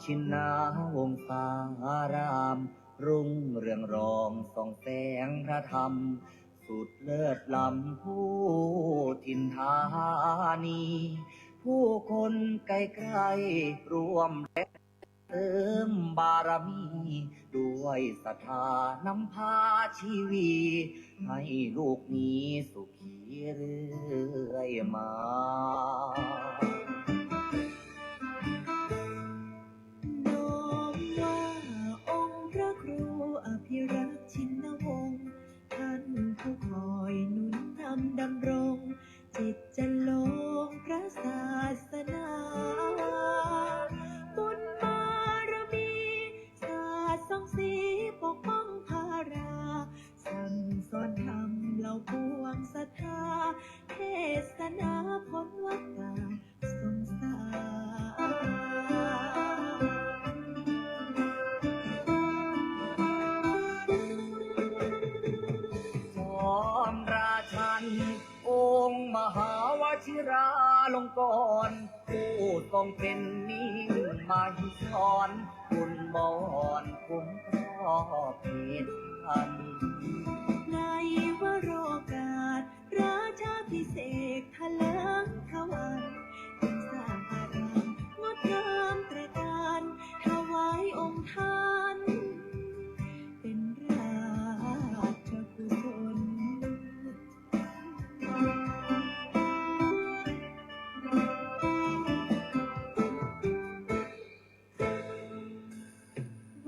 ชินนาวงศาราม รุ่งเรืองรองส่องแสงพระธรรม สุดเลิศล้ำผู้ถิ่นธานี ผู้คนไกลๆรวมเติมบารมี ด้วยศรัทธานำพาชีวีให้ลูกนี้สุขีเรื่อยมาน้อมว่าองค์พระครูอภิรักษ์ชินวงศ์ท่านผู้คอยหนุนนำดำรง จิตจะลงพระศาสนาบุญบารมีศาสตร์ส่องสีปกป้องภาราสั่งสอนธรรมเหล่าปวงศรัทธาเทศนาพ้นวัฏฏะสงสารจอมราชันองค์มหาวชิราลงกรณ์ผู้ทรงเป็นนิ่งมาหิสอนบุญบอนคุ้มครอบเหตุพันในวโรกาสราชาพิเศษทะเลิงทวันจึงสร้างอารามงดงามตระการถวายองค์ท่านเป็นราชกุศล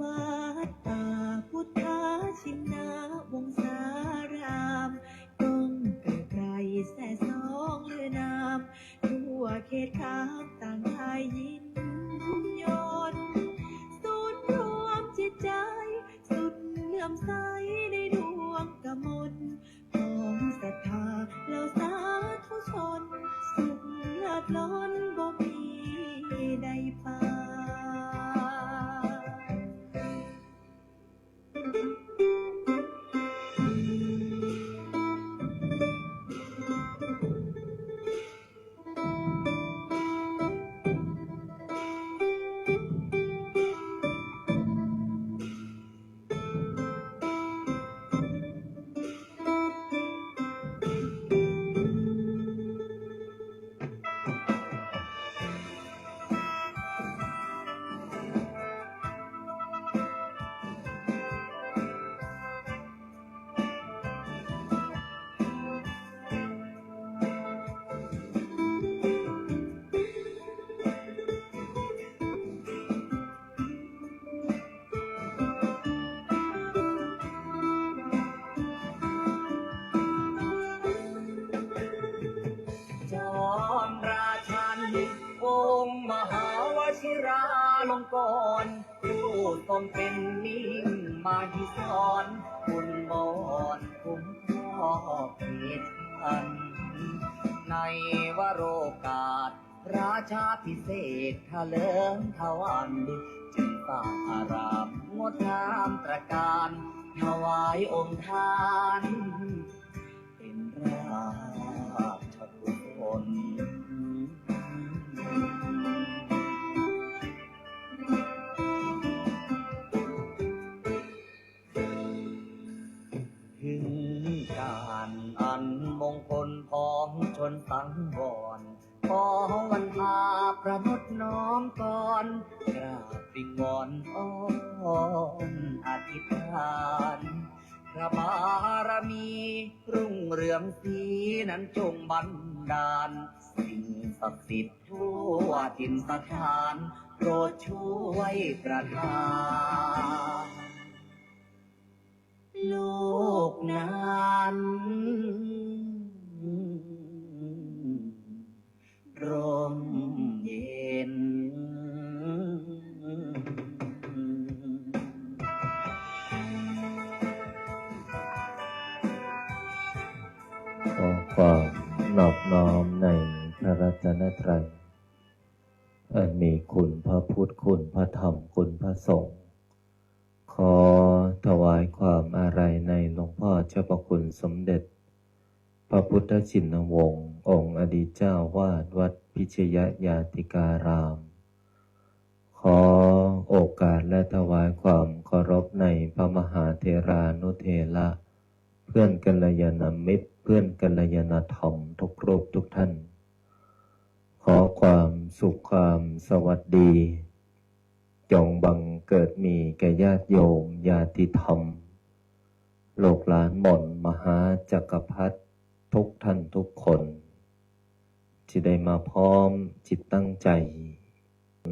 วัดป่าพุทธชินวงศารามกงไกลไกลแส่สองเลือนามทั่วเขตข้างต่างทายยินยนต์ศูนย์รวมจิตใจสุดเลื่อมใสในดวงกมลของศรัทธาเหล่าสาธุชนสุขเลิศล้นบ่มีใดปานจอมราชันองค์มหาวชิราลงกรณ์ผู้ทรงเป็นนิ่งมาหิสอนบุญบอนคุ้มครอบเหตุพันในวโรกาสราชาพิเศษทะเลิงทวันจึงสร้างอารามงดงามตระการถวายองค์ท่านเป็นราชกุศลถึงการอันมงคลของชนสังวรขอวันพาประมุขน้อมก่อนกราบวิงวอนอ้อนอธิษฐานพระบารมีรุ่งเรืองสีนั้นจงบันดาลสิ่งศักดิ์สิทธิ์ทั่วถิ่นสถานโปรดช่วยประทานโลกนั้นร่มเย็นขอความนอบน้อมในพระรัตนตรัยอันมีคุณพระพุทธคุณพระธรรมคุณพระสงฆ์ขอถวายความอาลัยในหลวงพ่อเจ้าพระคุณสมเด็จพระพุทธชินวงศ์องค์อดีตเจ้าวาดวัดพิชยญาติการามข ขอโอกาสและถวายความเคารพในพระมหาเถรานุเถระเพื่อนกัลยาณมิตรเพื่อนกัลยาณธรรมทุกรูปทุกท่านขอความสุขความสวัสดีจงบังเกิดมีแก่ญาติโยมญาติธรรมโลกหลานหม่นมหาจักรพรรดิทุกท่านทุกคนที่ได้มาพร้อมจิตตั้งใจ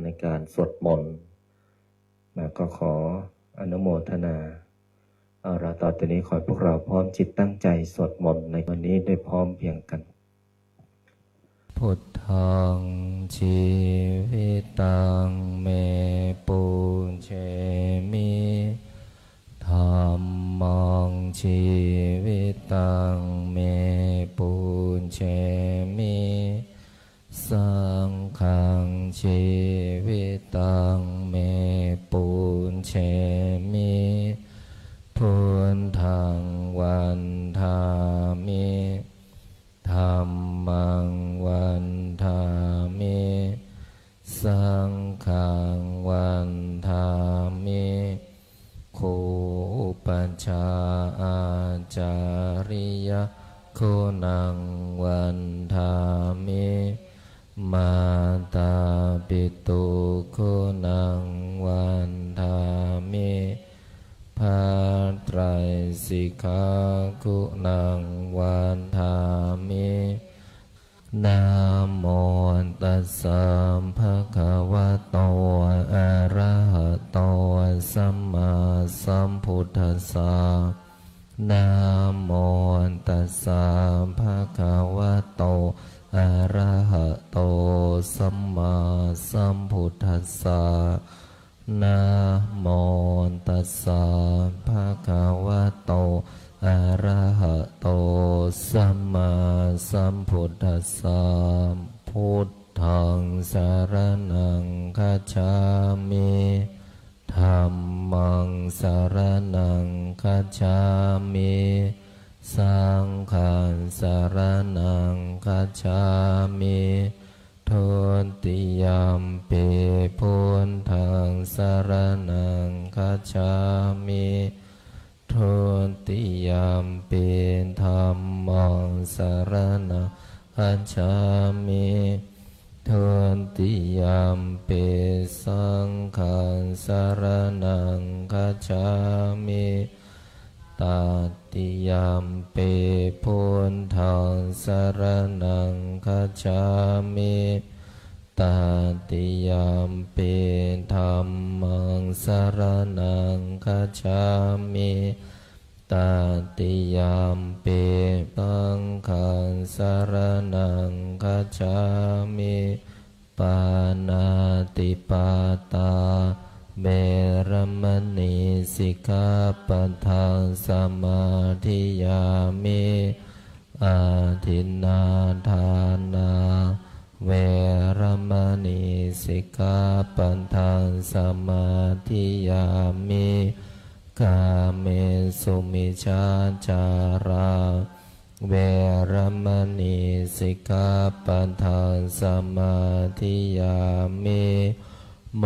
ในการสวดมนต์แล้วก็ขออนุโมทนาเอาละต่อจากนี้ขอให้พวกเราพร้อมจิตตั้งใจสวดมนต์ในวันนี้ได้พร้อมเพียงกันพุทธังชีวิตังเมปุเชมิธัมมังชีวิตังเมปุเชมิสังฆังชีวิตังเมปุเชมิพุทธังวันทามิธัมมังวันทามิสังฆังวันทามิคูปัญชาอาจาริยคุณังวันทามิมาตาปิตุคุณังวันทามิภาไตรสิกขาคุณังวันทามินะโมตัสสะภะคะวะโตอะระหะโตสัมมาสัมพุทธัสสะนะโมตัสสะภะคะวะโตอะระหะโตสัมมาสัมพุทธัสสะนะโมตัสสะภะคะวะโตอะระหะโตสัมมาสัมพุทธัสสะพุทธังสรณังคัจฉามิธัมมังสรณังคัจฉามิสังฆังสรณังคัจฉามิทุติยัมปิพุทธังสรณังคัจฉามิทุติยัมปิธัมมังสรณังคัจฉามิทุติยัมปิสังฆังสรณังคัจฉามิตติยัมปิพุทธังสรณังคัจฉามิตติยัมปิธัมมังสรณังคัจฉามิตติยัมปิสังฆังสรณังคัจฉามิปานาติปาตาเวรมณีสิกขาปัฏฐานสมาธิยามิอาทินนาทานาเวรมณีสิกขาปัฏฐานสมาธิยามิกาเมสุมิจฉาจาราเวรมณีสิกขาปัฏฐานสมาธิยามิโม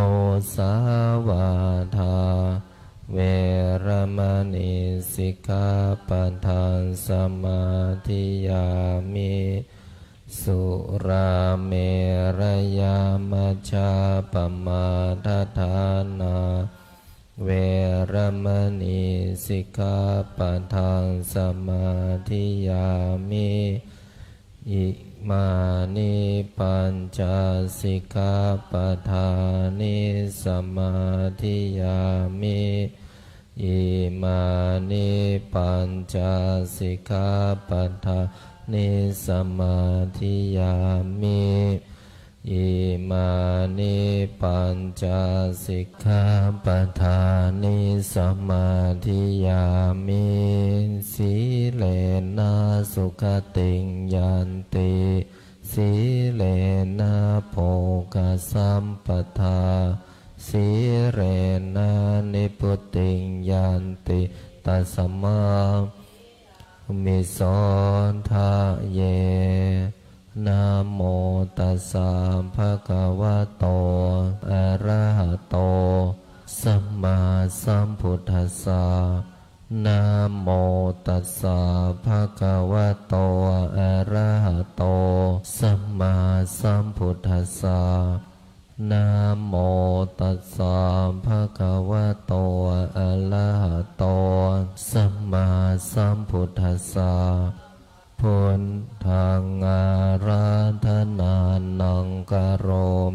สาวาทาเวรมณีสิกขาปัฏฐานสมาธิยามิสุราเมรยามัจจาปมาทฐานาเวรมณีสิกขาปัฏฐานสมาธิยามิอิมานิปัญจสิกขาปัฏฐานิสมาธิยามิอิมานิปัญจสิกขาปัฏฐานิสมาธิยามิอิมานิปัญจสิกขาปัฏฐานิสมาธิยามิสีเลนะสุขติงยันติสีเลนะโภคสัมปทาสีเรนะนิพุติงยันติตัสมามิโสทะเย นะโมตัสสะภะคะวะโตอะระหะโตสัมมาสัมพุทธัสสะนะโมตัสสะภะคะวะโตอะระหะโตสัมมาสัมพุทธัสสะนะโมตัสสะภะคะวะโตอะระหะโตสัมมาสัมพุทธัสสะพุทธังอาราธนานังกโร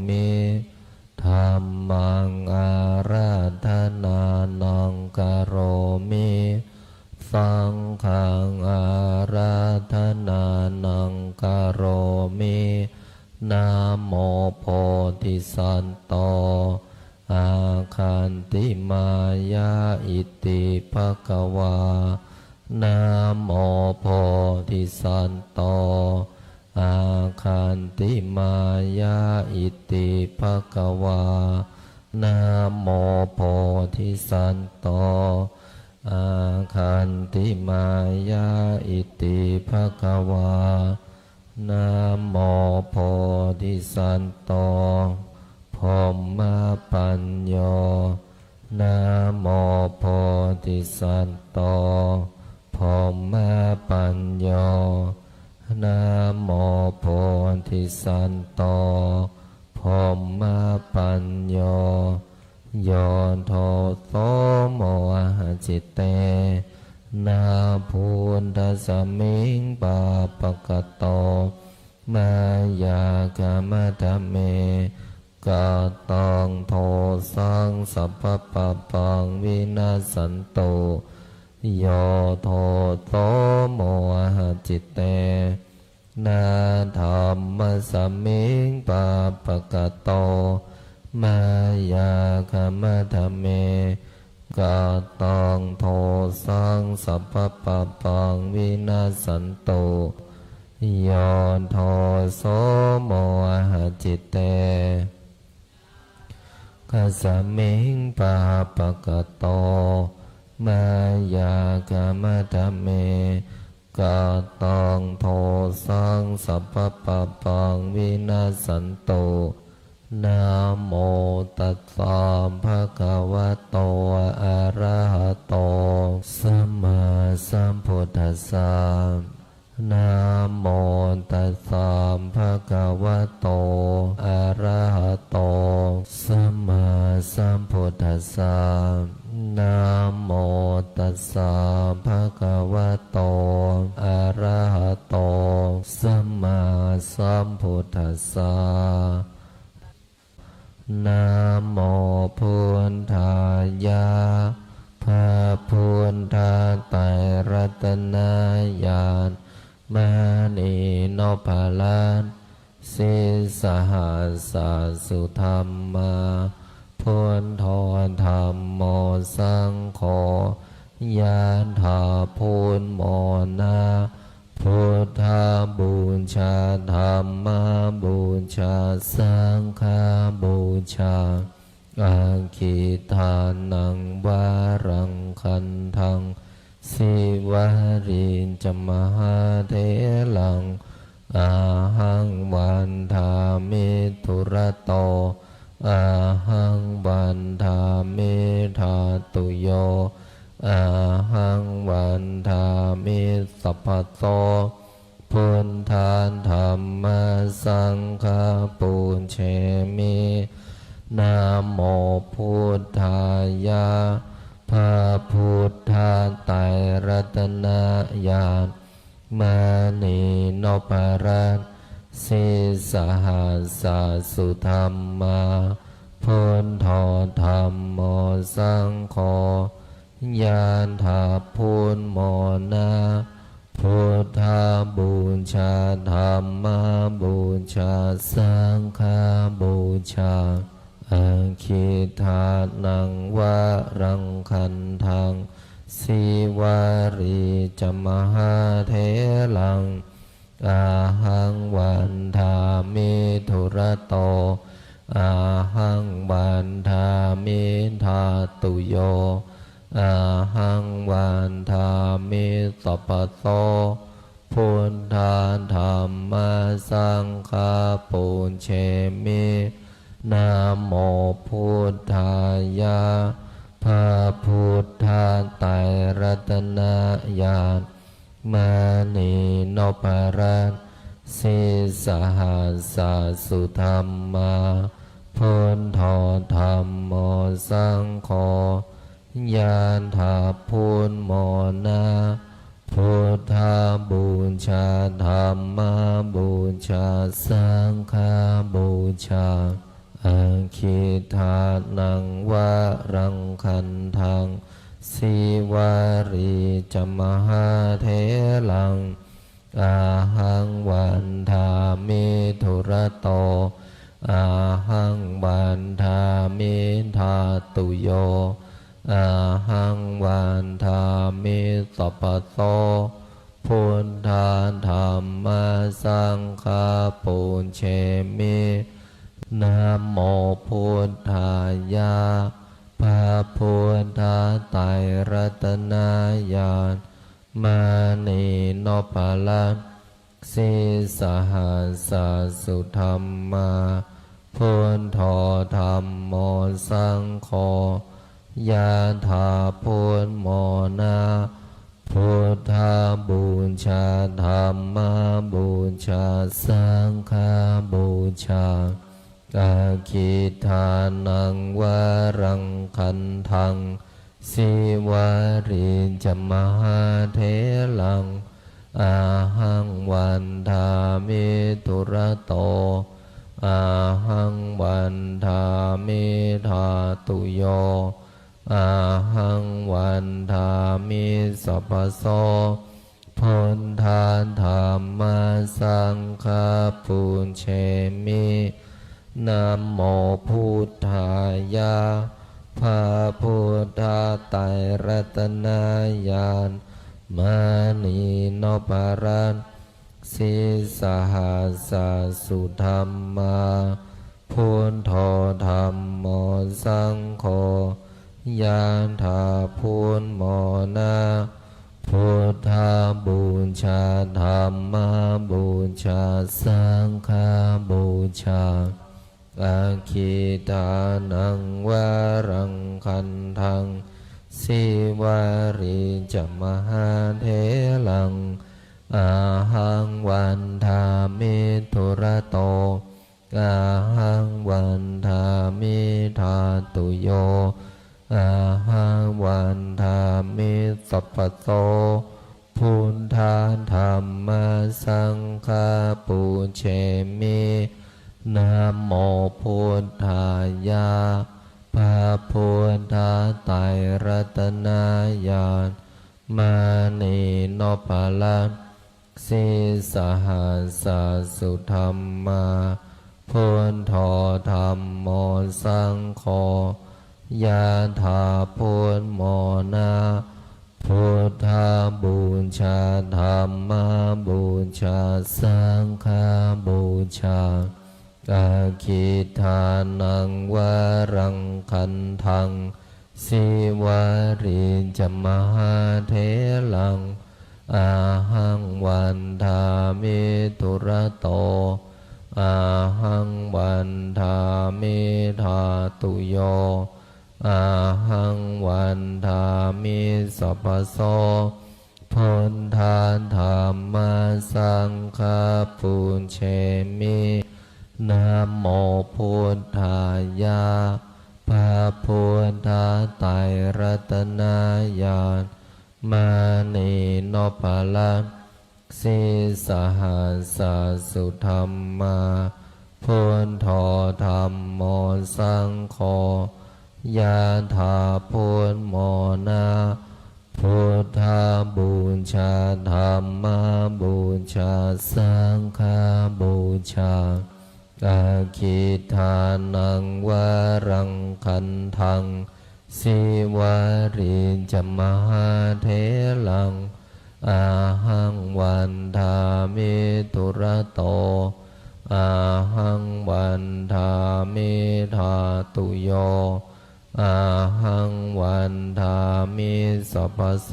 มิธัมมังอาราธนานังกโรมิสังฆังอาราธนานังกโรมินะโมโพธิสัตโตอาคันติมายาอิติภควานะโมโพธิสัตโตอาคันติมายาอิติภควานะโมโพธิสัตโตอาคันติมายาอิติภควานะโมโพธิสัตโตพรหมปัญโยนะโมโพธิสัตโตพรหมปัญโยนะโมโพธิสัตโตพรหมปัญโยโยโทโสโมหะจิตเตนาภูนทสมิงปาปะกะโตมายากามะทะเมกะตังโทสังสัพพะปะปังวินาสันโตโยโทโสโมหะจิตเตนาธัมมะสมิงปาปะกะโตมายากามะทะเมกะตังโทสังสัพพะปะปังวินาสันโตโยโทโสโมหะจิตเตกัสสมิงปาปะกะโตมายากามะทะเมกะตังโทสังสัพพะปะปังวินาสันโตนะโมตัสสะภะคะวะโตอะระหะโตสัมมาสัมพุทธัสสะนะโมตัสสะภะคะวะโตอะระหะโตสัมมาสัมพุทธัสสะนะโมตัสสะภะคะวะโตอะระหะโตสัมมาสัมพุทธัสสะนะโมพุทธายะพระพุทธไตรรัตนญาณมณีโนภาลันสิสหัสสะสุธรรมาพุทโธธัมโมสังโฆยะถาพุทโมนะพุทธบูชาธัมมบูชาสังฆบูชาอาคิทานังวารังคันทังสิวารินจมหาเทลังอาหังวันทามิทุระโตอาหังวันทามิธาตุโยอาหังวันทามิสัพพะโตพุทธานธรรมสังฆปุญเชมินะโมพุทธายะพระพุทธไตรรัตนญาณมณีโนภาลันสิสหัสสะสุธรรมาพุทโธธัมโมสังโฆยะถาพุทโมนะพุทธบูชาธัมมบูชาสังฆบูชาอาคิทานังวารังคันทังสิวาริจมหาเทลังอาหังวันทามิทุระโตอาหังวันทามิธาตุโยอาหังวันทามิสัพพะโตพุทธานธรรมสัง นพรัตน์สิสหัสสะสุธรรมาพุทโธธัมโมสังโฆยานถาพุทโมนาพุทธาบูชาธัมมาบูชาสังฆาบูชาอาคิทานังวะรังคันทังสิวารีจมหาเถลังอาหังวันทามิธุระโตอาหังวันทามิทาตุโยอาหังวันทามิสัพพโสพุทธาธัมมาสังฆาปุญเชมินะโมพุทธายะพระพุทธไตรรัตนญาณมานีนพลัตน์สิสหัสสะสุธรรมาพุทโธธัมโมสังโฆยะถาพุทโมนาพุทธาบูชาธัมมาบูชาสังฆาบูชาอาคิทานังวะรังคันทังสิวาริจมหาเถลังอาหังวันทามิธุระโตอาหังวันทามิทาตุโยอาหังวันทามิสัพพโสพุทธาธัมมาสังฆาปุญเชมินะโมพุทธายะพระพุทธไตรรัตนญาณมานีนพรัตน์สิสหัสสะสุธรรมาพุทโธธัมโมสังโฆยานถาพุทโมนาพุทธาบูชาธัมมาบูชาสังฆาบูชาอาคิทานังวะรังคันทังสิวาริจมหาเถลังอาหังวันทามิธุระโตอาหังวันทามิทาตุโยอาหังวันทามิสัพพโสพุทธาธัมมาสังฆาปุญเชมินะโมพุทธายะพระพุทธไตรรัตนญาณมานีนพลัตน์สิสหัสสะสุธรรมาพุทโธธัมโมสังโฆยะถาพุทโมนาพุทธาบูชาธัมมาบูชาสังฆาบูชาอาคิทานังวะรังคันทังสิวาริจมหาเถลังอาหังวันทามิธุระโตอาหังวันทามิทาตุโยอาหังวันทามิสัพพโสพุทธาธัมมาสังฆาปุญเชมินะโมพุทธายะพระพุทธไตรรัตนญาณมานีนพลัตน์สิสหัสสะสุธรรมาพุทโธธัมโมสังโฆยะถาพุทโมนาพุทธาบูชาธัมมาบูชาสังฆาบูชาอาคิทานังวะรังคันทังสิวาริจมหาเถลังอาหังวันทามิธุระโตอาหังวันทามิทาตุโยอาหังวันทามิสัพพโส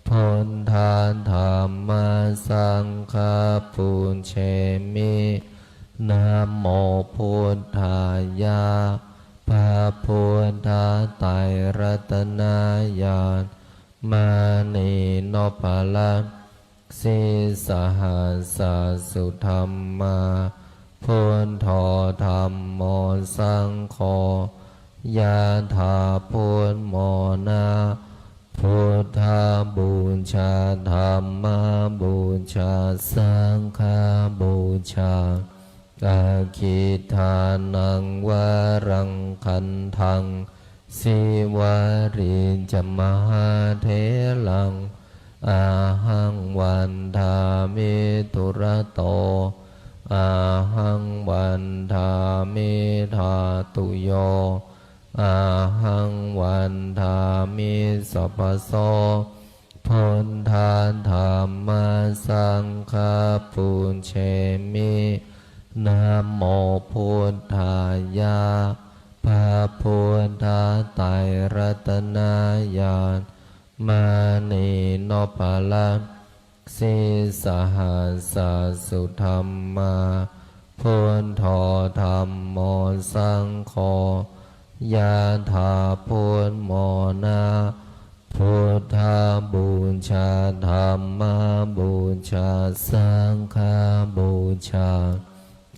พุทธาธัมมาสังฆาปุญเชมินะโมพุทธายะพระพุทธไตรรัตนญาณมานีนพลัตน์ส สิสหัสสุธรรมาพุทโธธัมโมสังโฆยะถาพุทโมนาพุทธบูชาธัมมบูชาสังฆบูชาอาคิทานังวรังคันทังสิวาริจมหาเถลังอาหังวันทามิตุระโตอาหังวันทามิธาตุโยอาหังวันทามิสัพพโสพุทธาธัมมาสังฆาปุญเชมินะโมพุทธายะพระพุทธไตรรัตนญาณมานีโนปาลังสิสหัสสุธรรมาพุทโธธัมโมสังโฆยะถาพุทโมนาพุทธบูชาธัมมบูชาสังฆบูชา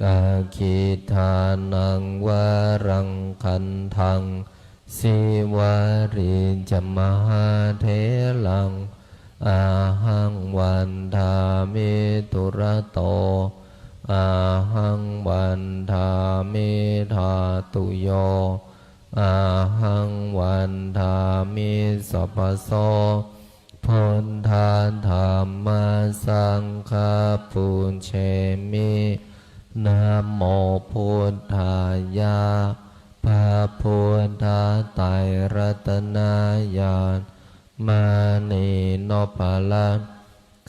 อาคิทานังวรังคันทังสิวาริจมหาเถลังอาหังวันทามิตุระโตอาหังวันทามิธาตุโยอาหังวันทามิสัพพโสพุทธาธัมมาสังฆาปุญเชมินะโมพุทธายะพระพุทธไตรรัตนญาณมานีโนปาลัง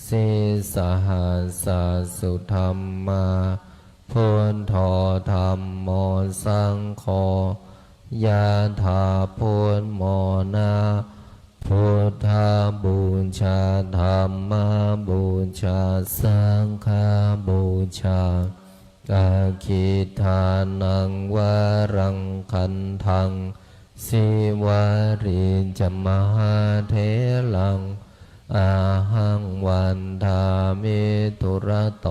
สิสหัสสุธรรมาพุทโธธัมโมสังโฆยะถาพุทโมนาพุทธบูชาธัมมบูชาสังฆบูชาอาคิทานังวรังคันทังสิวาริจมหาเถลังอาหังวันทามิตุระโต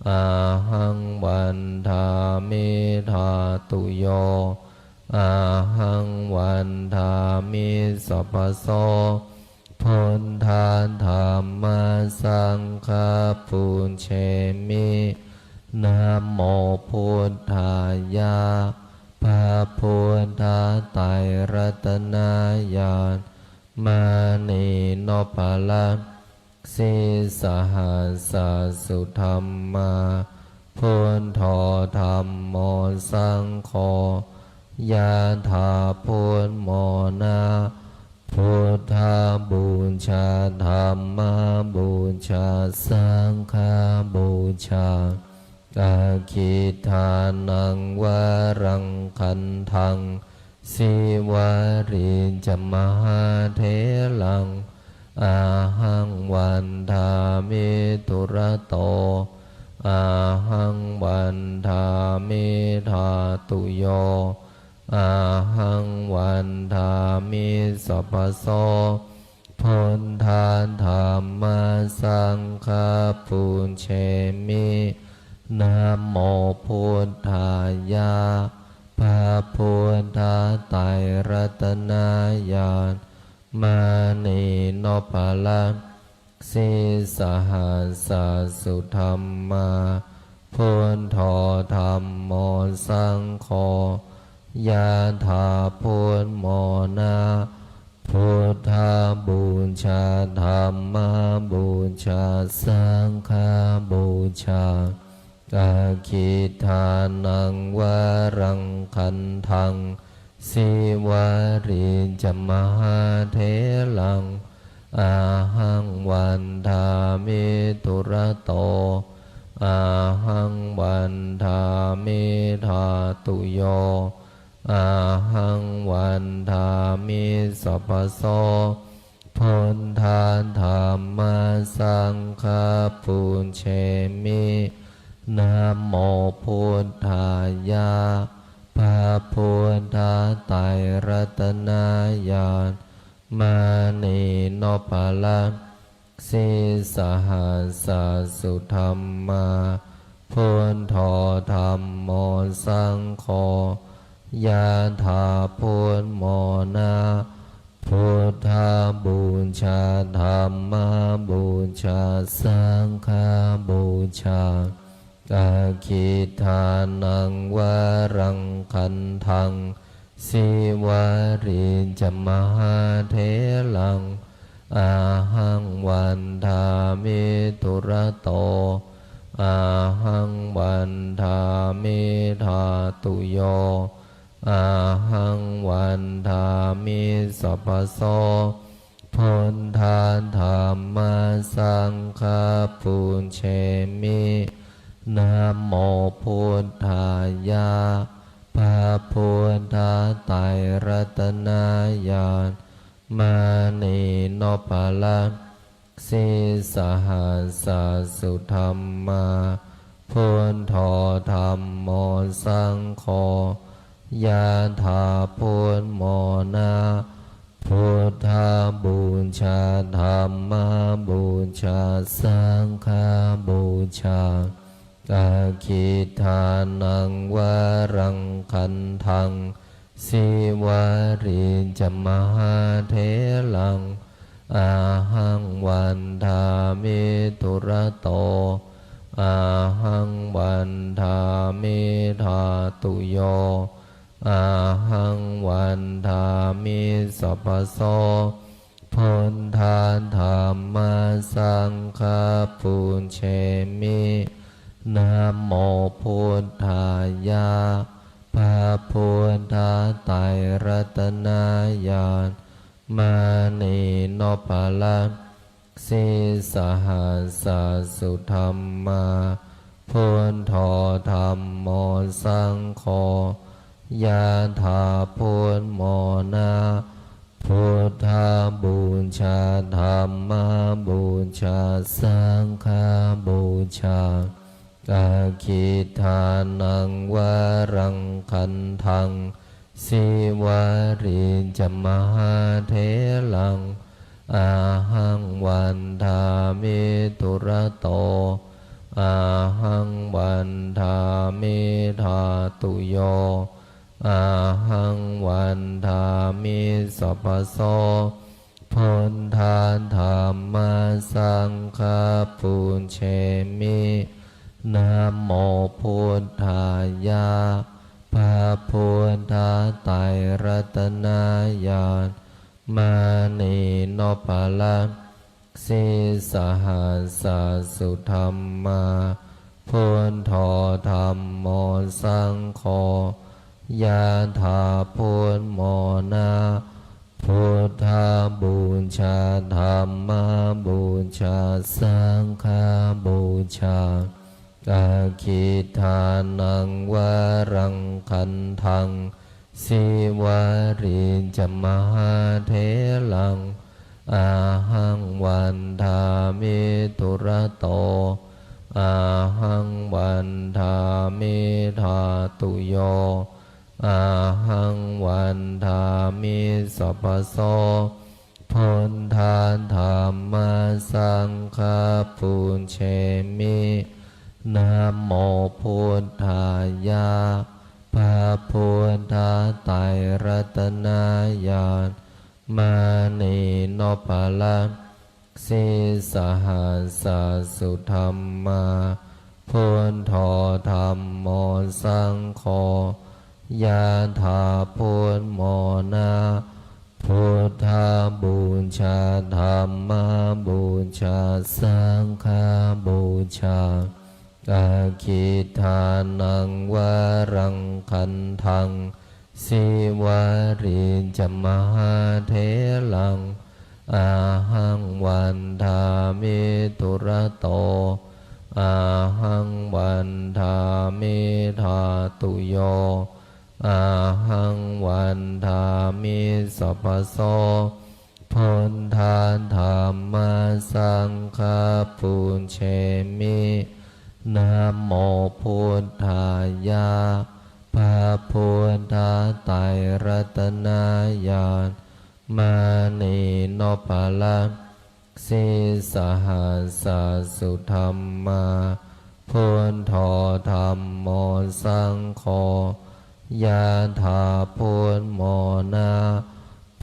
อาหังวันทามิธาตุโยอาหังวันทามิสัพพโสพุทธาธัมมาสังฆาปุญเชมินะโมพุทธายะพระพุทธไตรรัตนญาณมานีโนปาลังสิสหัสสุธรรมาพุทโธธัมโมสังโฆยะถาพุทโมนาพุทธบูชาธัมมบูชาสังฆบูชาอาคิทานังวรังคันทังสิวาริจมหาเถลังอาหังวันทามิตุระโตอาหังวันทามิธาตุโยอาหังวันทามิสัพพโสพุทธาธัมมาสังฆาปุญเชมินะโมพุทธายะพระพุทธไตรรัตนญาณมานีโนปาลังสิสหัสสุธรรมาพุทโธธัมโมสังโฆยะถาพุทโมนาพุทธบูชาธัมมบูชาสังฆบูชาอาคิทานังวรังคันทังสิวาริจมหาเถลังอาหังวันทามิตุระโตอาหังวันทามิธาตุโยอาหังวันทามิสัพพโสพุทธาธัมมาสังฆาปุญเชมินะโมพุทธายะพระพุทธไตรรัตนญาณมานีโนปาลังส สิสหัสสุธรรมาพุทโธธัมโมสังโฆยะถาพุทโมนาพุทธาบูชาธัมมาบูชาสังฆาบูชากาคิทานังวารังคันทังสิวาริจมหาเถลังอาหังวันทามิตุระโตอาหังวันทามิธาตุโยอาหังวันทามิสัพพโสพุทธาธัมมาสังฆาปุญเชมินะโมพุทธายะพระพุทธไตรรัตนญาณมานีโนปาลังสิสหัสสุธรรมาพุทโธธัมโมสังโฆยะถาพุทโมนาพุทธาบูชาธัมมาบูชาสังฆาบูชากาคิทานังวารังคันทังสิวาริจมหาเถลังอาหังวันทามิตุระโตอาหังวันทามิธาตุโยอาหังวันทามิสัพพโสพุทธาธัมมาสังฆาปุญเชมินะโมพุทธายะพระพุทธไตรรัตนญาณมานีโนปาลังสิสหัสสุธรรมาพุทโธธัมโมสังโฆยะถาพุทโมนาพุทธาบูชาธัมมาบูชาสังฆาบูชากาคิทานังวารังคันทังสิวาริจมหาเถลังอาหังวันทามิตุระโตอาหังวันทามิธาตุโยอาหังวันทามิสัพพโสพุทธาธัมมาสังฆาปุญเชมินะโมพุทธายะพระพุทธไตรรัตนญาณมานีโนปาลังสิสหัสสุธรรมาพุทโธธัมโมสังโฆยะถาพุทโมนาพุทธาบูชาธัมมาบูชาสังฆาบูชากาคิทานังวารังคันทังสิวาริจมหาเถลังอาหังวันทามิตุระโตอาหังวันทามิธาตุโยอาหังวันทามิสัพพโสพุทธาธัมมาสังฆาปุญเชมินะโมพุทธายะพระพุทธไตรรัตนญาณมานีโนปาลังสิสหัสสุธรรมาพุทโธธัมโมสังโฆยะถาพุทโมนาพุทธาบูชาธัมมาบูชาสังฆาบูชากาคิทานังวารังคันทังสิวาริจมหาเถลังอาหังวันทามิตุระโตอาหังวันทามิธาตุโยอาหังวันทามิสัพพโสพุทธาธัมมาสังฆาปุญเชมินะโมพุทธายะพระพุทธไตรรัตนญาณมานีโนปาลังสิ สิสหัสสุธรรมาพุทโธธัมโมสังโฆยะถาพุทโมนา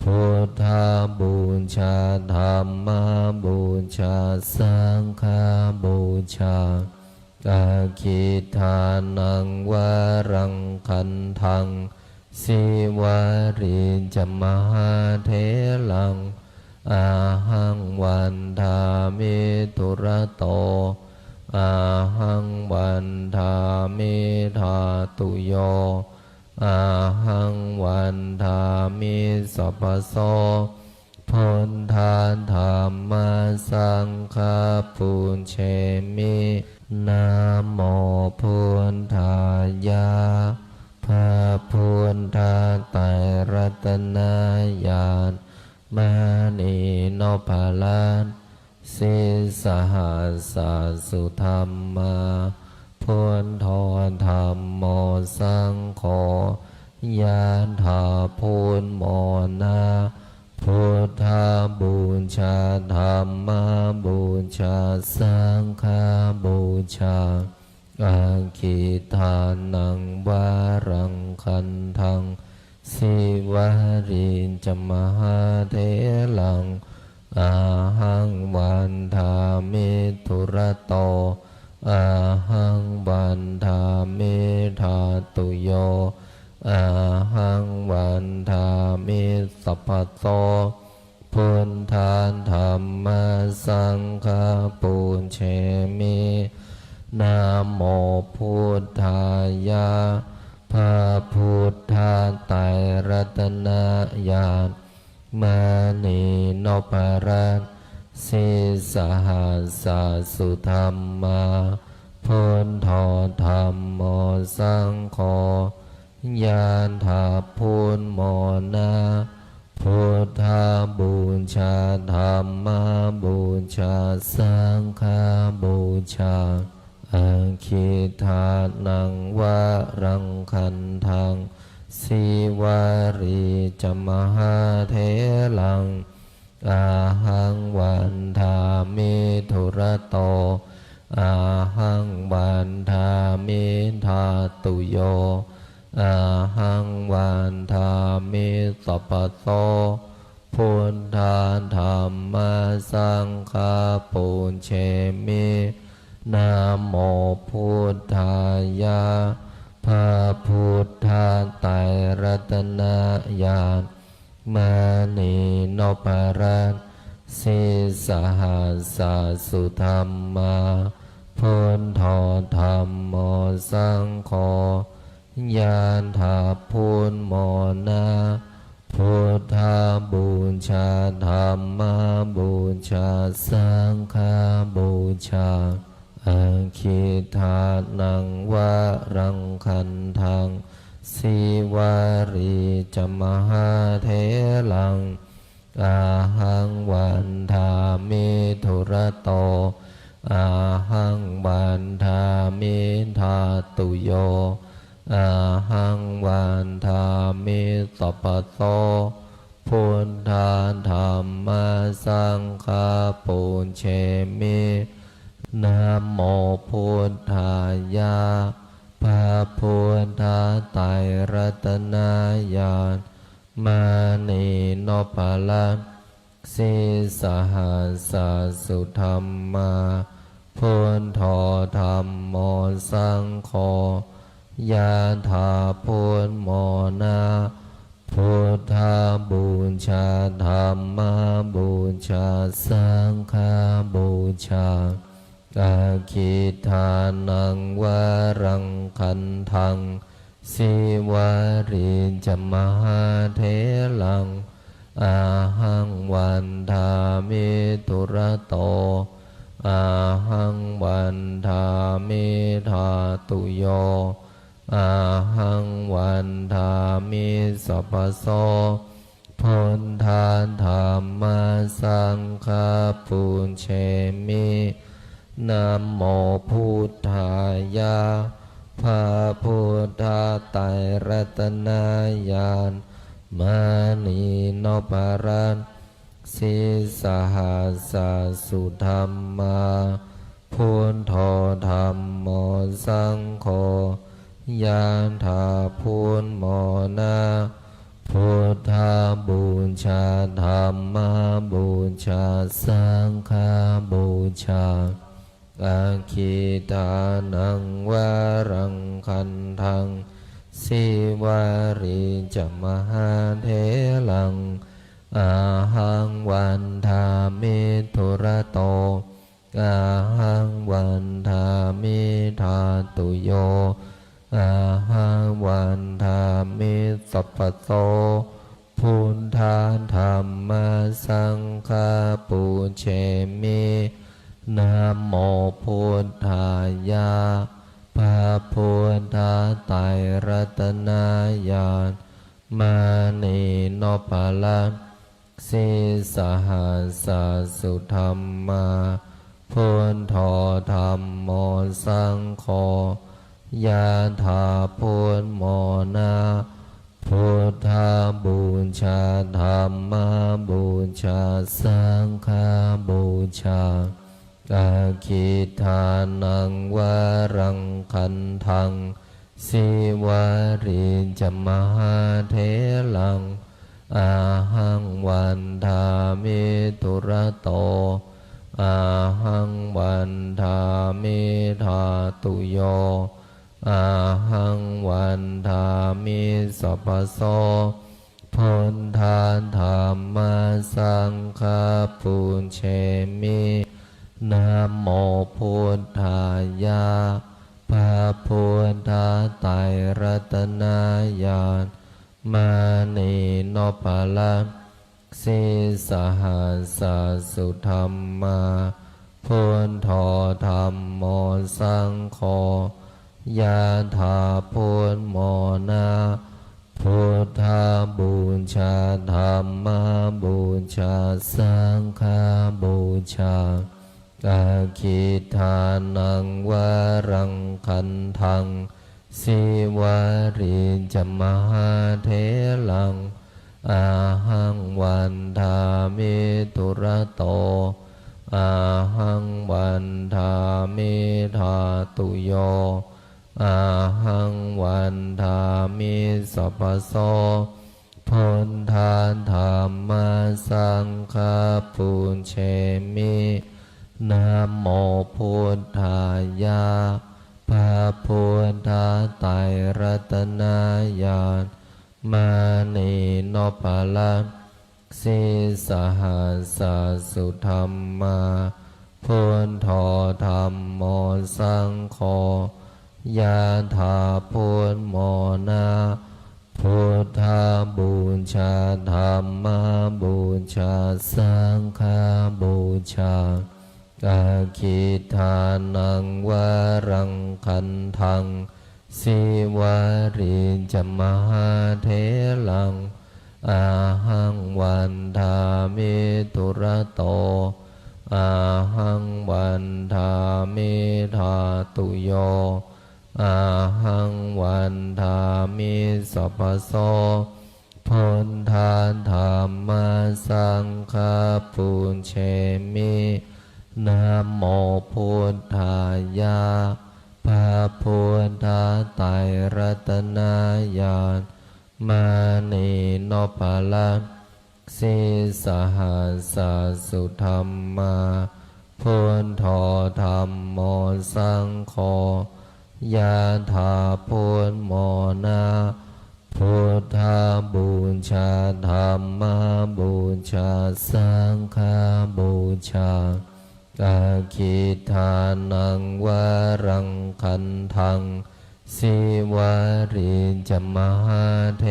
พุทธาบูชาธัมมาบูชาสังฆาบูชาอาคิทานังวารังคันทังสิวาริจมหาเถลังอาหังวันทามิทุระโตอาหังวันทามิธาตุโยอาหังวันทามิสัพพโสพุทธาธัมมาสังฆาปุญเชมินะโมพุทธายะพระพุทธไตรรัตนญาณมานีโนภาลันสิสหัสสุธรรมาพุทโธธัมโมสังโฆยะถาพุทโมนาพุทธาบูชาธัมมาบูชาสังฆาบูชาอาคิทานังวารังคันทังสิวาริจมหาเถลังอาหังวันทามิทุระโตอาหังวันทามิธาตุโยอาหังวันทามิสัพพโสพุทธาธัมมาสังฆาปุญเชมินะโมพุทธายะพระพุทธไตรรัตนญาณมานีโนภารันสิสหัสสุธรรมาพุทโธธัมโมสังโฆยะถาพุทโมนาพุทธาบูชาธัมมาบูชาสังฆาบูชาอาคิทานังวารังคันทังสิวาริจมหาเถลังอาหังวันทามิทุระโตอาหังวันทามิธาตุโยอาหังวันทามิสัพพโสพุทธาธัมมาสังฆาปุญเชมินะโมพุทธายะพระพุทธไตรรัตนญาณมานีโนภารันสิสหัสสุธรรมาพุทโธธัมโมสังโฆยะถาพุทโมนาพุทธาบูชาธัมมาบูชาสังฆาบูชาอาคิทานังวารังคันทังสิวาริจมหาเถลังอาหังวันทามิทุระโตอาหังวันทามิธาตุโยอาหังวันทามิสัพพโสพุทธาธัมมาสังฆาปุญเชมินะโมพุทธายะพระพุทธไตรรัตนญาณมานีโนภาลันสิสหัสสุธรรมาพุทโธธัมโมสังโฆยะถาพุทโมนาพุทธาบูชาธัมมาบูชาสังฆาบูชาอาคิทานังวารังคันทังสิวาริจมหาเถลังอาหังวันทามิทุระโตอาหังวันทามิธาตุโยอาหังวันทามิสัพพโสพุทธาธัมมาสังฆาปุญเชมินะโมพุทธายะพระพุทธไตรรัตนญาณมานีโนภารัน สิสหัสสสุธรรมาพุทโธธัมโมสังโฆยานถาพุทโมนาพุทธาบูชาธัมมาบูชาสังฆาบูชาอาคิตานังวารังคันทังสิวาริจมหาเถลังอาหังวันทามิทุระโตอาหังวันทามิธาตุโยอาหังวันทามิสัพพโสพุทธาธัมมาสังฆาปุเชมินะโมพุทธายะพระพุทธไตรรัตนญาณมานีโนปะละสิสหัสสสุธรรมาพุทโธธัมโมสังโฆยะถาพุทโมนาพุทธาบูชาธัมมาบูชาสังฆาบูชาอาคิทานังวารังคันทังสิวาริจมหาเถลังอาหังวันทามิทุระโตอาหังวันทามิธาตุโยอาหังวันทามิสัพพโสพุทธาธัมมาสังฆาปุเชมินะโมพุทธายะพระพุทธไตรรัตนญาณมานีโนปะละสิสหัสสสุธรรมาพุทโธธัมโมสังโฆยะถาพุทโมนาพุทธาบูชาธัมมาบูชาสังฆาบูชาอาคิทานังวารังคันทังสิวาริจมหาเถลังอาหังวันทามิทุระโตอาหังวันทามิธาตุโยอาหังวันทามิสัพพโสพุทธาธัมมาสังฆาปุเชมินะโมพุทธายะพระพุทธไตรรัตนญาณมานีโนปะละสิสหัสสสุธรรมาพุทโธธัมโมสังโฆยะถาพุทโมนาพุทธาบูชาธัมมาบูชาสังฆาบูชาอาคิทานังวารังคันทังสิวาริจมหาเถลังอาหังวันทามิทุระโตอาหังวันทามิธาตุโยอาหังวันทามิสัพพโสพุทธาธัมมาสังฆาปุเชมินะโมพุทธายะพระพุทธไตรรัตนญาณมานีโนปะละสิสหัสสสุธรรมาพุทโธธัมโมสังโฆยะถาพุทโมนาพุทธาบูชาธัมมาบูชาสังฆาบูชาอาคิทานังวารังคันทังสิวาริจมหาเถ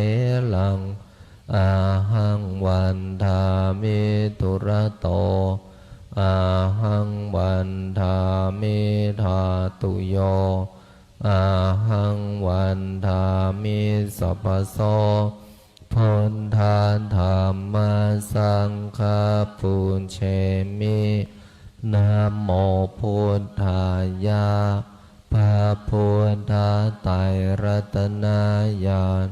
ลังอาหังวันทามิทุระโตอาหังวันทามิธาตุโยอาหังวันทามิสัพพโสพุทธาธัมมาสังฆาปุเชมินะโมพุทธายะพระพุทธไตรรัตนญาณ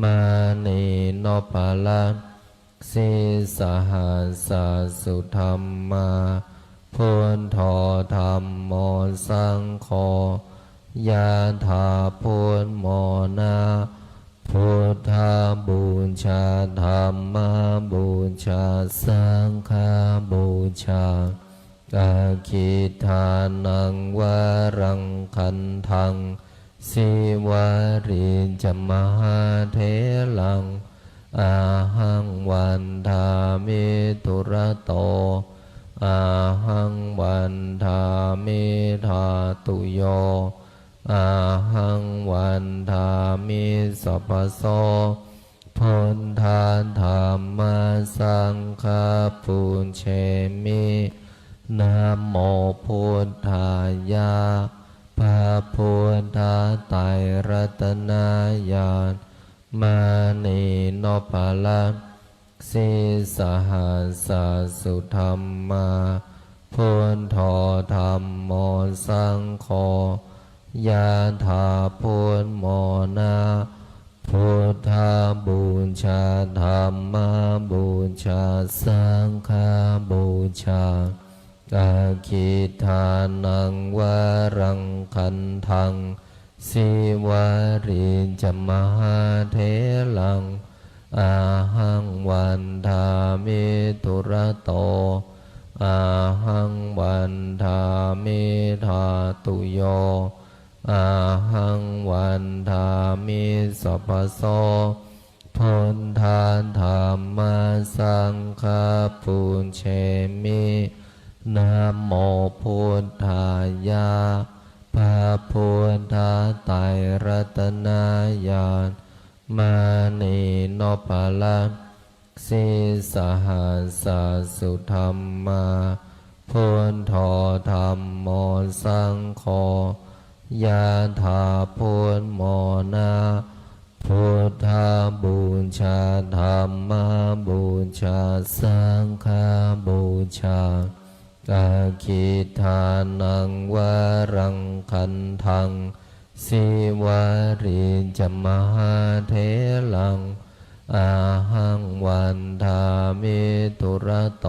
มานีโนปะละ สิสหัสสะสุธรรมาพุทโธธัมโมสังโฆยะถาพุทโมนาพุทธาบูชาธัมมาบูชาสังฆาบูชาอาคิทานังวารังคันทังสิวาริจมหาเถลังอาหังวันทามิตุระโตอาหังวันทามิธาตุโยอาหังวันทามิสัพพโสพุทธาธัมมาสังฆาปุญเชมินะโมพุทธายะพระพุทธไตรรัตนญาณมานีโนภาลังสิสหัสสะสุธรรมาพุทโธธัมโมสังโฆยะถาพุทโมนาพุทธาบูชาธัมมาบูชาสังฆาบูชาอาคิทานังวารังคันทังสิวาริจมหาเถลังอาหังวันทามิตุระโตอาหังวันทามิธาตุโยอาหังวันทามิสัพพโสพุทธาธัมมาสังฆาปุญเชมินะโมพุทธายะพระพุทธไตรรัตนญาณมานีโนภาลังสิสหัสสะสุธรรมาพุทโธธัมโมสังโฆยะถาพุทโมนาพุทธาบูชาธัมมาบูชาสังฆาบูชาอาคิทานังวารังคันทังสิวาริจมหาเถลังอาหังวันทามิตุระโต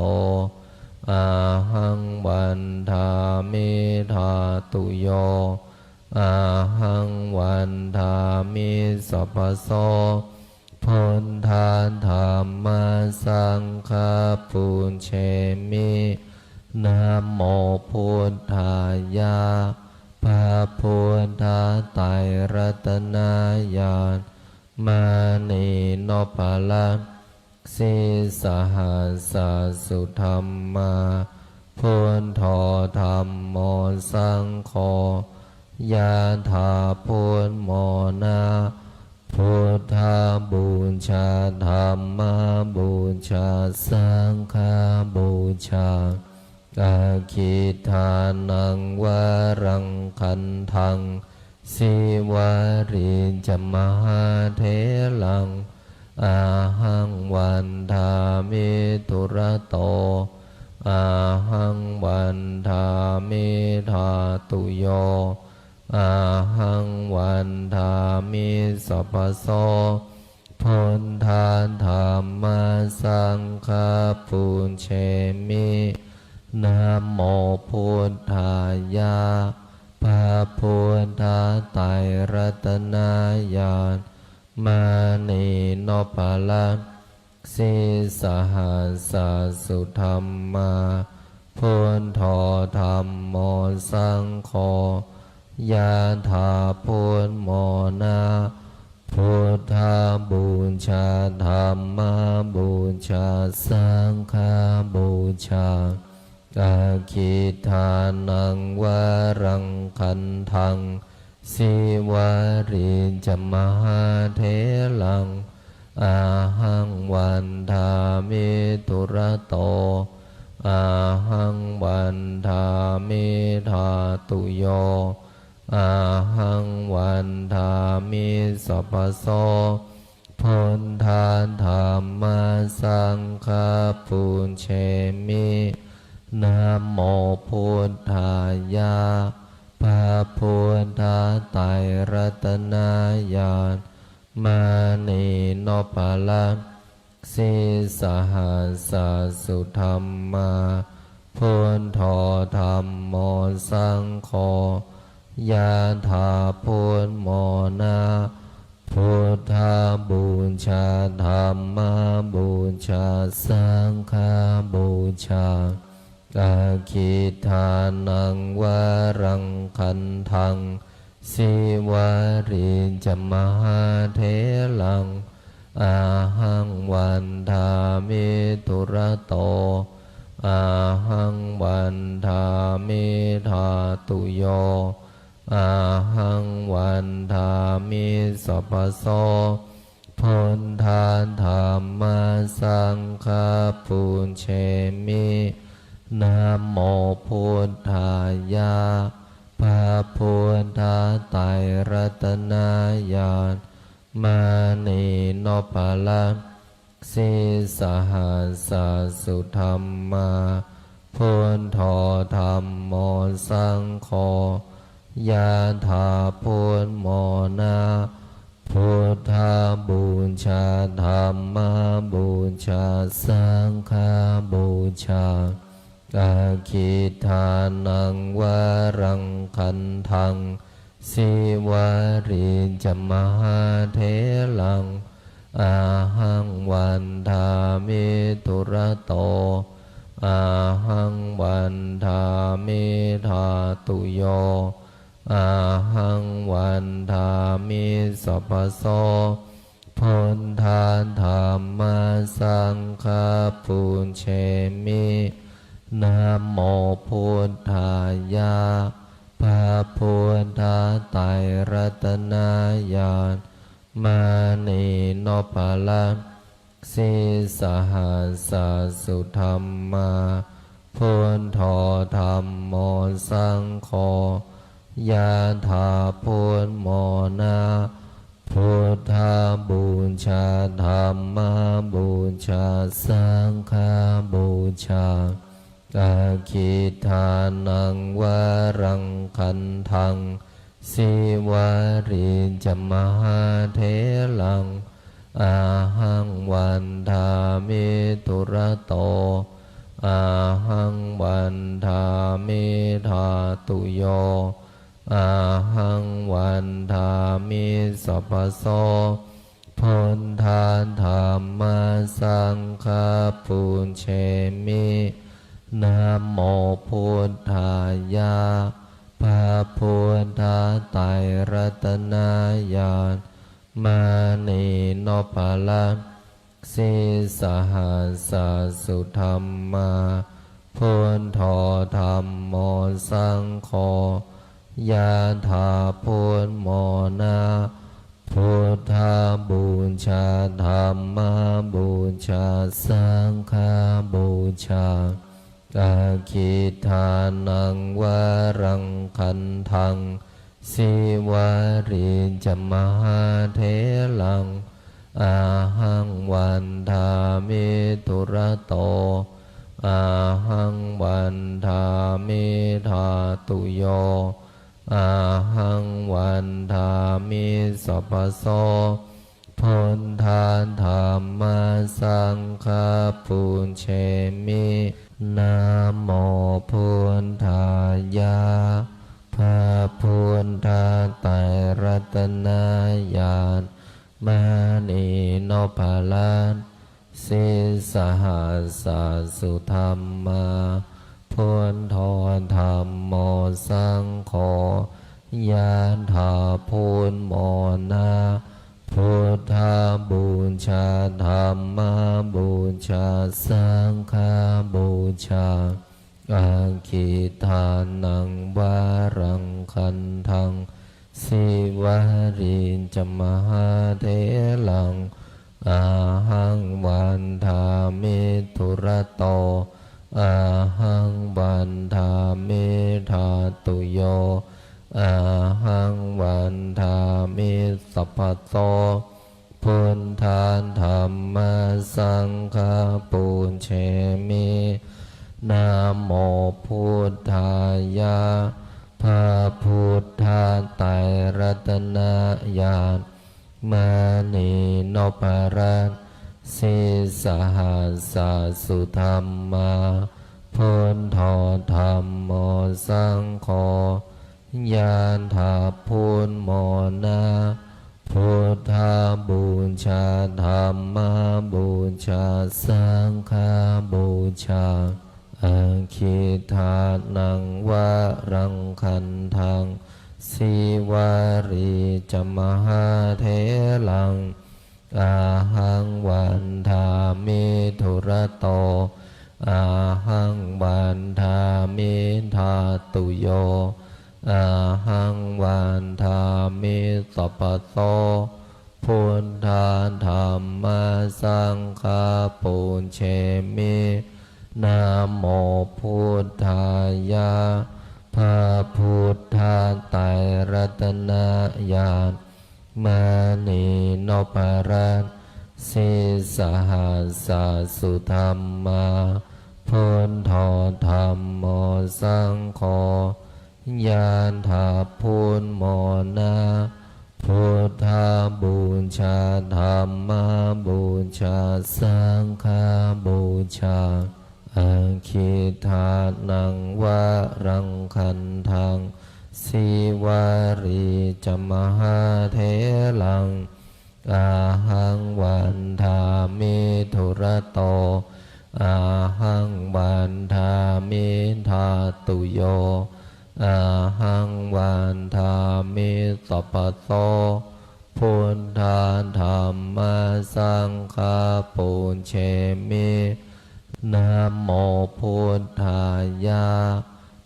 อาหังวันทามิธาตุโยอาหังวันทามิสัพพโสพุทธาธัมมาสังฆาปุญเชมินะโมพุทธายะพระพุทธไตรรัตนญาณมานีโนภาลังสิสหัสสะสุธรรมาพุทโธธัมโมสังโฆยะถาพุทโมนาพุทธาบูชาธัมมาบูชาสังฆาบูชาอาคิทานังวารังคันทังสิวาริจมหาเถลังอาหังวันทามิตุระโตอาหังวันทามิธาตุโยอาหังวันทามิสัพพโสพุทธาธัมมาสังฆาปุญเชมินะโมพุทธายะพระพุทธไตรรัตนญาณมานีโนภาลังสิสหัสสะสุธรรมาพุทโธธัมโมสังโฆยะถาพุทโมนาพุทธาบูชาธัมมาบูชาสังฆาบูชาอาคิทานังวารังคันทังสิวาริจมหาเถลังอาหังวันทามิตุระโตอาหังวันทามิธาตุโยอาหังวันทามิสัพพโสพุทธาธัมมาสังฆาปุญเชมินะโมพุทธายะพระพุทธไตรรัตนญาณมานีโนภาลังสิสห ยะถาพุทโมนาพุทธาบูชาธรรมบูชาสังฆบูชาอาคิทานังวารังคันทังสิวาริจมหาเทลังอาหังวันทามิทุระโตอาหังวันทามิธาตุโยอาหังวันทามิสัพพโสพุทธาธรรมสังฆปุญเชมินะโมพุทธายะพระพุทธไตรรัตนญาณมานีโนปะละสิสหัสสุธรรมาพุทโธธรรมโมสังโฆยะถาพุทโมนาพุทธาบูชาธรรมบูชาสังฆบูชาอาคิทานังวารังคันทังสิวาริจมหาเทลังอาหังวันทามิทุระโตอาหังวันทามิธาตุโยอาหังวันทามิสัพพโสพุทธาธรรมสังฆปุญเชมินะโมพุทธายะพระพุทธไตรรัตนญาณมานีโนปะละสิสหัสสุธรรมาพุทโธธรรมโมสังโฆยะถาพุทโมนาพุทธาบูชาธรรมบูชาสังฆบูชาอาคิทานังวารังคันทังสิวาริจมหาเทลังอาหังวันทามิทุระโตอาหังวันทามิธาตุโยอาหังวันทามิสัพพโสพุทธาธรรมสังฆปุญเชมินะโมพุทธายะพระพุทธไตรรัตนญาณมานีโนปะละสิสหัสสุธรรมาพุทโธธรรมโมสังโฆยะถาพุทโมนาพุทธาบูชาธรรมบูชาสังฆบูชาอาคิทานังวารังคันทังสิวาริจมหาเทลังอาหังวันทามิทุระโตอาหังวันทามิธาตุโยอาหังวันทามิสัพพโสพุทธาธรรมสังฆปุญเชมินะโมพุทธายะพระพุทธไตรรัตนญาณมานีโนปะละสิสหัสสุธรรมาพุทโธธรรมโมสังโฆยะถาพุทโมนาพุทธาบูชาธรรมบูชาสังฆบูชาอาคิทานังวารังคันทังสิวาริจมหาเทลังอาหังวันทามิทุระโตอาหังวันทามิธาตุโยอาหังวันทามิสัพพโสพุทธาธรรมสังฆปุญเชมินะโมพุทธายะพระพุทธไตรรัตนญาณมานีโนปะละสิสหัสสุธรรมาพุทโธธรรมโมสังโฆ ยานถาพุนโมนาพุทธาบูชาธรรมบูชาสังฆบูชาอาคิทานังวะรังคันทังสิวารีจมหาเทลังอาหังวันทามิทุระโตอาหังวันทามิทาตุโยอาหังวันทามิสัพพะโตพุทธาธัมมาสังฆาปุญเชมินะโมพุทธายะพระพุทธาไตรรัตนญาณมานีโนปรัตสิสหัสสะสุธรรมาพุทโธธัมโมสังโฆยานถาพุนโมนาพุทธาบูชาธรรมบูชาสังฆบูชาอาคิทานังวะรังคันทังสิวารีจมหาเทลังอาหังวันทามิทุระโตอาหังวันทามิทาตุโยอาหังวันทามิสัพพะโตพุทธาธัมมาสังฆาปุญเชมินะโมพุทธายะ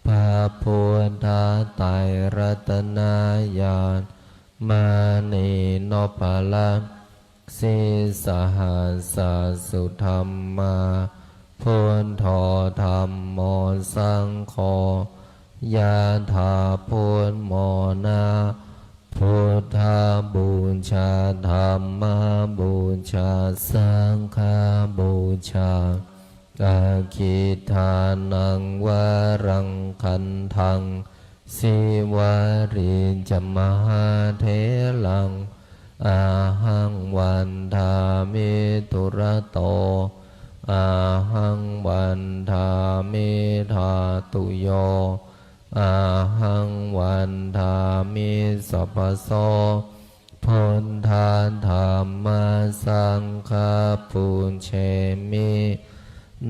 พระพุทธาไตรรัตนญาณมานีโนปลัสสิสหัสสะสุธรรมาพุทโธธัมโมสังโฆยะถาพุทโมนาพุทธาบูชาธรรมบูชาสังฆบูชาอาคิทานังวะรังคันทังสิวารีจมหาเทลังอาหังวันทามิทุระโตอาหังวันทามิทาตุโยอาหังวันทามิสัพพะโสพุทธาธัมมาสังฆาปุญเชมิ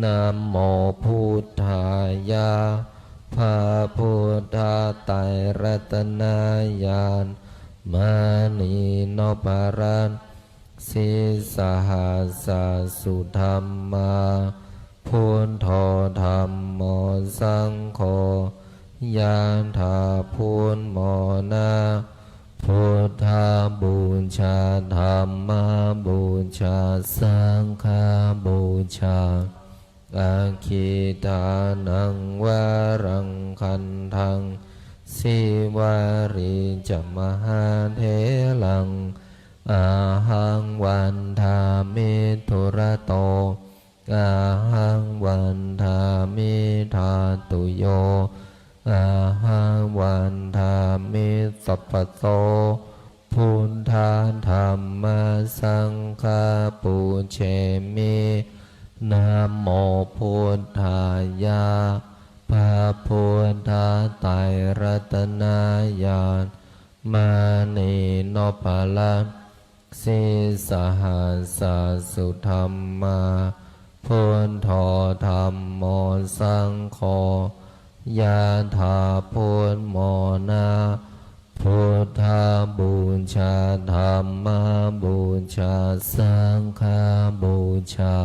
นะโมพุทธายะพระพุทธาไตรรัตนญาณมานีโนปรัตสิสหัสสะสุธรรมาพุทโธธัมโมสังโฆยานถาพุนโมนาพุทธาบูชาธรรมบูชาสังฆบูชาอาคิทานังวะรังคันทังสิวารีจมหาเทลังอาหังวันทามิทุระโตอาหังวันทามิทาตุโยอาหังวันทามิสัพพะโตพุทธาธัมมาสังฆาปุญเชมินะโมพุทธายะพระพุทธาไตรรัตนญาณมานีโนปลัสสิสหัสสะสุธรรมาพุทโธธัมโมสังโฆยะถาพุทโมนาพุทธาบูชาธรรมบูชาสังฆบูชา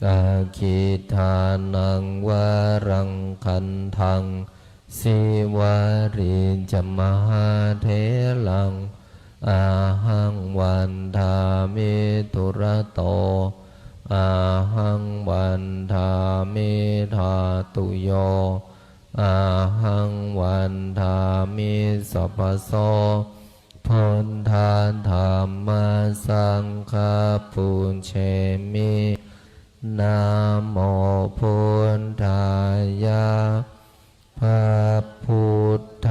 อาคิทานังวะรังคันทังสิวารีจมหาเทลังอาหังวันทามิทุระโตอาหังวันทามิทาตุโยอาหังวันทามิสัพพะโสพุทธาธัมมาสังฆาปุญเชมินะโมพุทธายะพระพุทธ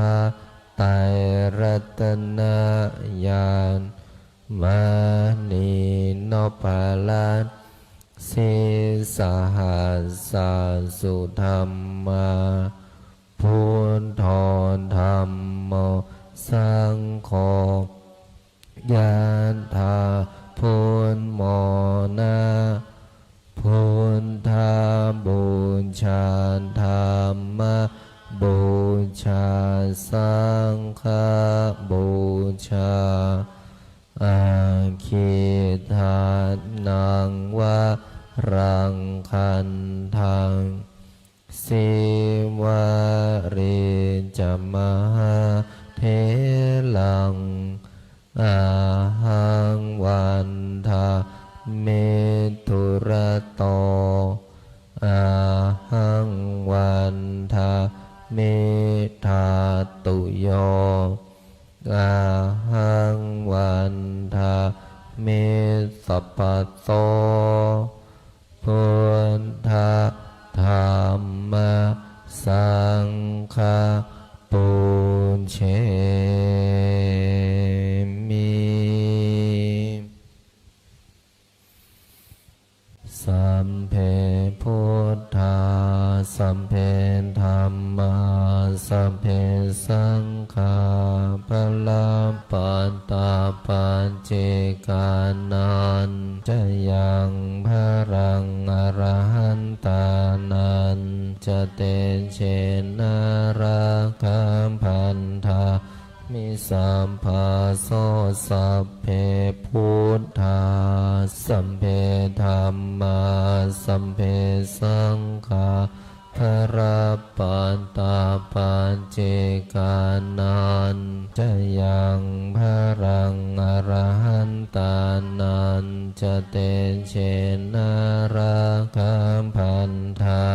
ไตรรัตนญาณมานีโนปลัสสิสหัสสะสุธรรมาพุ พุทโธธัมโมสังโฆยะถาพุทโมนะพุทธาบูชาธรรมบูชาสังฆบูชาอาคิทานังวะรังคันทังสิวาริจมหาเทลังอาหังวันทาเมตุระโตอาหังวันทาเมธาตุโยอาหังวันทาเมสัพพโตพุทธธรรมสังฆปุญเชมิสัมเพพุทธาสัมเพธัมมาสัมเพสังฆาปะลาปัตตาปัจเจกานันจะยังพรังอรหันตานันจะเตเชนะราคัมพันธามิสัมภาโสสัพเพพุทธาสัมเพธัมมาสัมเพสังฆาพระปัตตาปัจเจกานันจะยังพรังอรหันตานันจะเตเชนะราคัมพันธา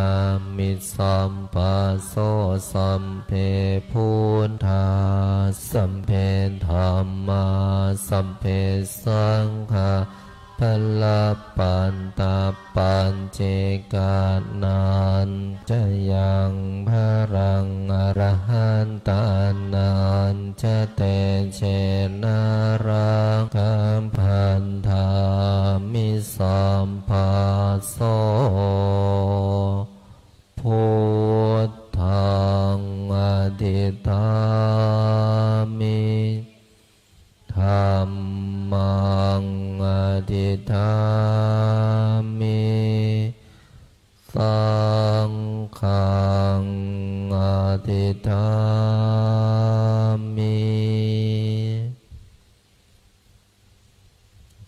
มิสัมภาโสสัมเพพุทธาสัมเพธัมมาสัมเพสังฆาพละปันตาปัญเจกานันจะยังพรังอรหันตานันจะเตเชนะราคัมพันธามิสัมภาโสพุทธังอธิฐามิธัมมังอธิฐามิสังฆังอธิฐามิ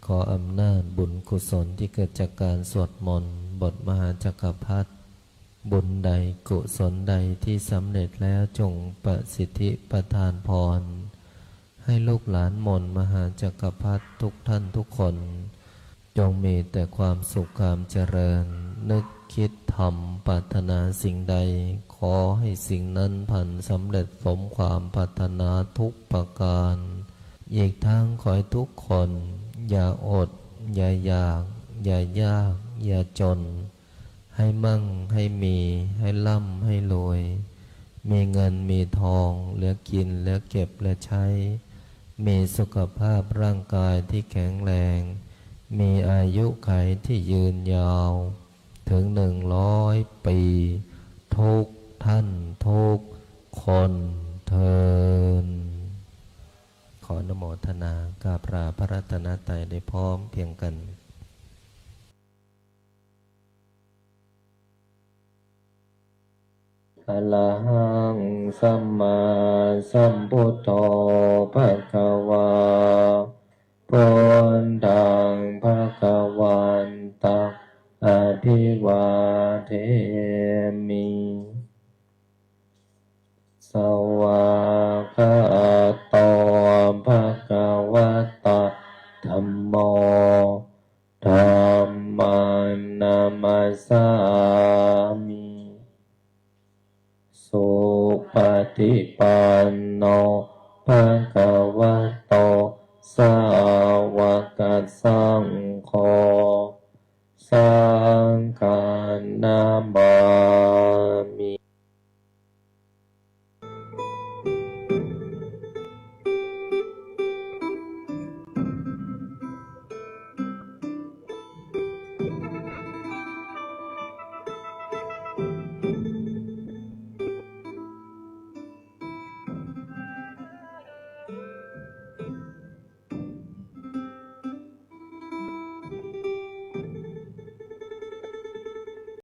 ขออำนาจบุญกุศลที่เกิดจากการสวดมนต์บทมหาจักรพรรดิบุญใดกุศลใดที่สำเร็จแล้วจงประสิทธิประทานพรให้ลูกหลานมนต์มหาจักรพรรดิทุกท่านทุกคนจงมีแต่ความสุขความเจริญนึกคิดทำปรารถนาสิ่งใดขอให้สิ่งนั้นพันสำเร็จสมความปรารถนาทุกประการอีกทั้งขอให้ทุกคนอย่าอดอย่าอยากอย่ายากอย่าจนให้มั่งให้มีให้ร่ำให้รวยมีเงินมีทองเหลือกินเหลือเก็บเหลือใช้มีสุขภาพร่างกายที่แข็งแรงมีอายุขัยที่ยืนยาวถึง100 ปีทุกท่านทุกคนเทินขออนุโมทนากราบลาพระรัตนตรัยได้พร้อมเพียงกันอะระหังสัมมาสัมพุทโธภะคะวาพุทธังภะคะวันตังอะภิวาเทมิสวากขาโตภะคะวะตะธัมโมธัมมังนามัสสามิสุปฏิปันโนภะคะวะโตสาวกสัง